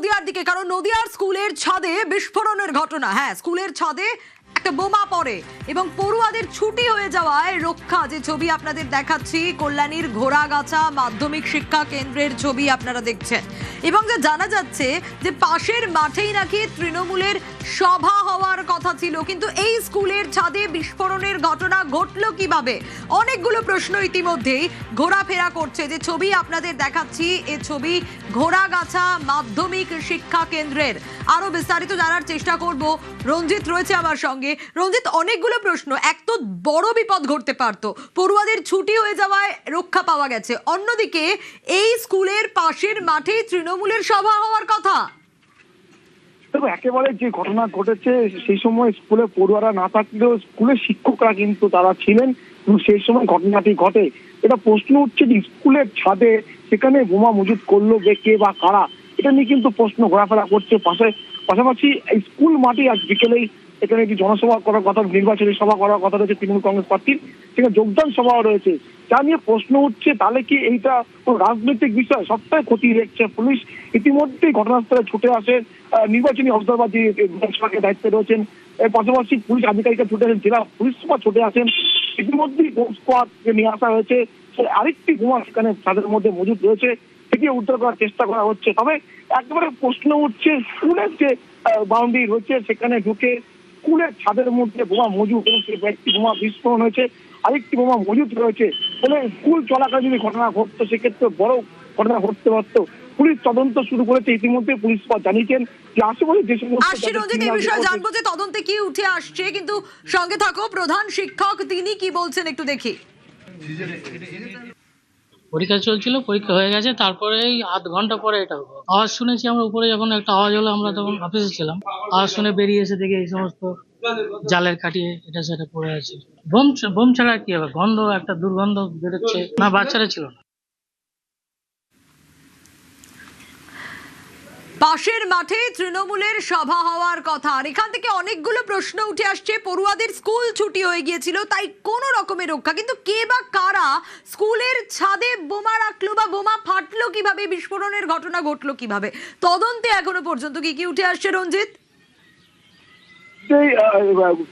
নদিয়ার দিকে, কারণ নদিয়ার স্কুলের ছাদে বিস্ফোরণের ঘটনা। হ্যাঁ, স্কুলের ছাদে একটা বোমা পড়ে এবং পড়ুয়াদের ছুটি হয়ে যাওয়ায় রক্ষা। যে ছবি আপনাদের দেখাচ্ছি, কল্যাণীর ঘোড়াগাছা মাধ্যমিক শিক্ষা কেন্দ্রের ছবি আপনারা দেখছেন, এবং যা জানা যাচ্ছে যে পাশের মাঠেই নাকি তৃণমূলের সভা হওয়ার কথা ছিল, কিন্তু এই স্কুলের ছাদে বিস্ফোরণের ঘটনা ঘটলো কিভাবে? অনেকগুলো প্রশ্ন ইতিমধ্যেই ঘোরাফেরা করছে। যে ছবি আপনাদের দেখাচ্ছি, এ ছবি ঘোড়াগাছা মাধ্যমিক শিক্ষা কেন্দ্রের। আরো বিস্তারিত জানার চেষ্টা করব, রঞ্জিত রয়েছে আমার সঙ্গে। রঞ্জিত, অনেকগুলো প্রশ্ন। এক তো বড় বিপদ ঘটতে পারতো, পড়ুয়াদের ছুটি হয়ে যাওয়ায় রক্ষা পাওয়া গেছে, অন্যদিকে এই স্কুলের পাশের মাঠে তৃণমূলের সভা হওয়ার কথা। একেবারে যে ঘটনা ঘটেছে, সেই সময় স্কুলে পড়ুয়ারা না থাকলেও স্কুলের শিক্ষকরা কিন্তু তারা ছিলেন এবং সেই সময় ঘটনাটি ঘটে। এটা প্রশ্ন উঠছে যে স্কুলের ছাদে সেখানে বোমা মজুত করলো কে বা কারা, এটা নিয়ে কিন্তু প্রশ্ন ঘোরাফেরা করছে। পাশাপাশি স্কুল মাঠে আজ বিকেলেই এখানে একটি জনসভা করার কথা, নির্বাচনী সভা করার কথা রয়েছে তৃণমূল কংগ্রেস প্রার্থীর, সেখানে যোগদান সভাও রয়েছে। যা নিয়ে প্রশ্ন উঠছে, তাহলে কি এইটা কোনো রাজনৈতিক বিষয়? সবটাই খতিয়ে দেখছে পুলিশ। ইতিমধ্যেই ঘটনাস্থলে ছুটে আসে নির্বাচনী অবজারভার যে বিধানসভাকে দায়িত্বে রয়েছেন, এর পাশাপাশি পুলিশ আধিকারিকরা ছুটে আসেন, জেলা পুলিশ সুপার ছুটে আসেন। ইতিমধ্যেই বোম স্কোয়াডকে নিয়ে আসা হয়েছে। আরেকটি বোমা সেখানে তাদের মধ্যে মজুদ রয়েছে, সেটি উদ্ধার করার চেষ্টা করা হচ্ছে। তবে একেবারে প্রশ্ন উঠছে, স্কুলের যে বাউন্ডারি রয়েছে সেখানে ঢুকে স্কুলের ছাদের মধ্যে বোমা মজুদ এবং সেই একটি বোমা বিস্ফোরণ হয়েছে, আরেকটি বোমা মজুদ রয়েছে। ফলে স্কুল চলাকালীন যদি ঘটনা ঘটতো, সেক্ষেত্রে বড় ঘটনা ঘটতে পারতো। পুলিশ তদন্ত শুরু করেছে, ইতিমধ্যে পুলিশ জানিয়েছেন যে আশেপাশে যে সমস্ত জানবো যে তদন্তে কি উঠে আসছে, কিন্তু সঙ্গে থাকো প্রধান শিক্ষক, তিনি কি বলছেন একটু দেখি। পরীক্ষা চলছিল, পরীক্ষা হয়ে গেছে, তারপরে আধ ঘন্টা পরে এটা হলো। আওয়াজ শুনেছি আমরা উপরে, যখন একটা আওয়াজ হলো আমরা তখন অফিসে ছিলাম। আওয়াজ শুনে বেরিয়ে এসে দেখি এই সমস্ত জালের কাটিয়ে এটা সেটা পড়ে আছে। বোম ছাড়া কি হবে, গন্ধ, একটা দুর্গন্ধ বেরোচ্ছে। না, বাচ্চারা ছিল না। পাশের মাঠে তৃণমূলের সভা হওয়ার কথা, আর এখান থেকে অনেকগুলো প্রশ্ন উঠে আসছে। পড়ুয়াদের স্কুল ছুটি হয়ে গিয়েছিল, তাই কোনো রকমের রক্ষা, কিন্তু কে বা কারা স্কুলের ছাদে বোমা রাখলো বা বোমা ফাটলো কিভাবে, বিস্ফোরণের ঘটনা ঘটলো কিভাবে, তদন্তে এখনো পর্যন্ত কি কি উঠে আসছে রঞ্জিত?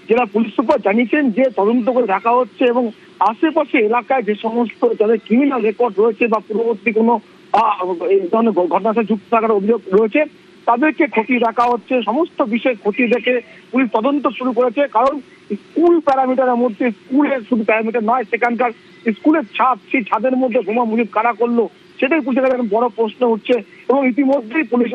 জেলা পুলিশ সুপার জানিয়েছেন যে তদন্ত করে রাখা হচ্ছে এবং আশেপাশে এলাকায় যে সমস্ত যাদের ক্রিমিনাল রেকর্ড রয়েছে বা পূর্ববর্তী কোনো এই ধরনের ঘটনার সাথে যুক্ত থাকার অভিযোগ রয়েছে, তাদেরকে খতিয়ে রাখা হচ্ছে। সমস্ত বিষয় খতিয়ে দেখে পুলিশ তদন্ত শুরু করেছে। কারণ স্কুল প্যারামিটারের মধ্যে, স্কুলের শুধু প্যারামিটার নয়, সেখানকার স্কুলের ছাদ, সেই ছাদের মধ্যে বোমা মজুদ কারা করলো, সেটাই পুলিশের কাছে বড় প্রশ্ন উঠছে। এবং ইতিমধ্যেই পুলিশ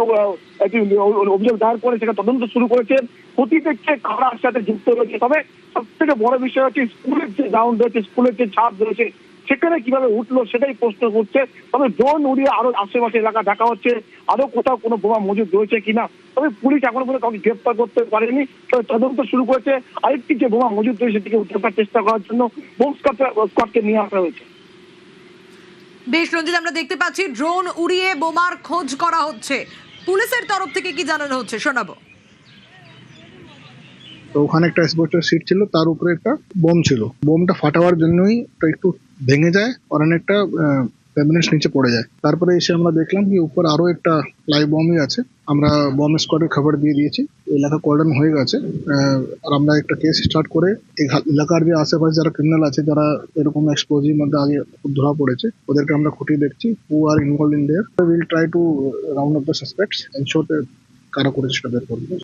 অভিযোগ দায়ের করে সেখানে তদন্ত শুরু করেছে, খতিয়ে দেখছে কারা সাথে যুক্ত রয়েছে। তবে সব থেকে বড় বিষয় হচ্ছে স্কুলের যে গ্রাউন্ড রয়েছে, স্কুলের যে ছাদ রয়েছে, সেখানে কিভাবে উঠলো সেটাই প্রশ্ন করছে। তবে ড্রোন উড়িয়ে আরো আশেপাশে এলাকা দেখা হচ্ছে আরো কোথাও কোনো বোমা মজুদ রয়েছে কিনা। তবে পুলিশ এখনো পর্যন্ত কাউকে গ্রেপ্তার করতে পারেনি, তবে তদন্ত শুরু করেছে। আরেকটি যে বোমা মজুদ রয়েছে সেটিকে উদ্ধার করার চেষ্টা করার জন্য বোম স্কোয়াডকে নিয়ে আসা হয়েছে। বেশ রঞ্জিত, আমরা দেখতে পাচ্ছি ড্রোন উড়িয়ে বোমার খোঁজ করা হচ্ছে। পুলিশের তরফ থেকে কি জানানো হচ্ছে শোনাবো। তো ওখানে একটা অ্যাসবেস্টস সিট ছিল, তার উপরে একটা বোম ছিল। বোমটা ফাটাবার জন্যই একটু ভেঙে যায় আর অনেকটা ক্যাবিনেট নিচে পড়ে যায়। তারপরে এসে আমরা দেখলাম কি উপর আরো একটা লাইভ বমই আছে। আমরা বম স্কোয়াডের খবর দিয়ে দিয়েছি, এলাকা কর্ডন হয়ে গেছে। আর আমরা একটা কেস স্টার্ট করে এই এলাকার যে আশেপাশে যারা ক্রিমিনাল আছে, যারা এরকম এক্সপ্লোজিভ মধ্যে আগে ধরা পড়েছে, ওদেরকে আমরা খতিয়ে দেখছি। Who are involved in there, will try to round up the suspects, ensure কারা করেছে সেটা বের করবো।